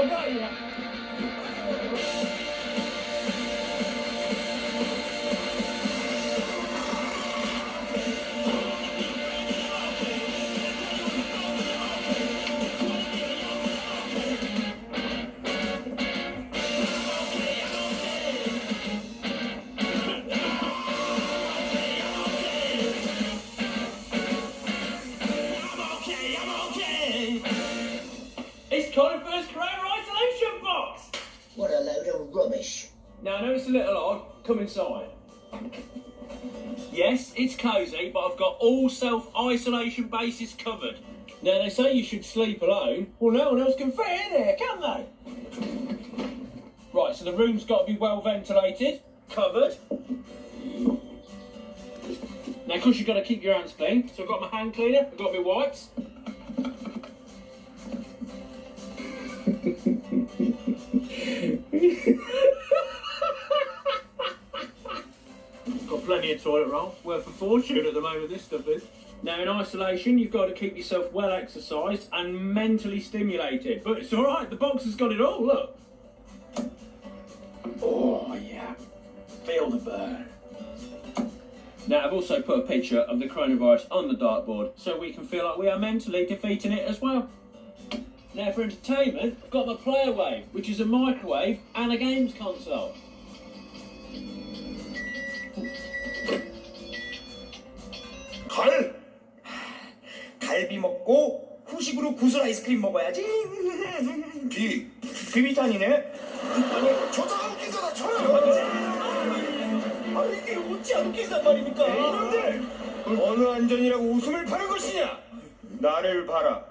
got you. Conifer's Corona isolation box! What a load of rubbish. Now, I know it's a little odd. Come inside. Yes, it's cosy, but I've got all self-isolation bases covered. Now, they say you should sleep alone. Well, no one else can fit in there, can they? Right, so the room's got to be well ventilated, covered. Now, of course, you've got to keep your hands clean. So I've got my hand cleaner, I've got my wipes. Got plenty of toilet roll, worth a fortune at the moment this stuff is. Now in isolation you've got to keep yourself well exercised and mentally stimulated, but it's alright, the box has got it all, look. Oh yeah, feel the burn. Now I've also put a picture of the coronavirus on the dartboard so we can feel like we are mentally defeating it as well. Now for entertainment, I've got my Player Wave, which is a microwave and a games console. 갈비 먹고 후식으로 구슬 아이스크림 먹어야지. 비비탄이네. 아니 저자가 웃기잖아. 저요. 아니 이게 웃지 안 웃긴단 말입니까? 이놈들 어느 안전이라고 웃음을 파는 것이냐? 나를 봐라.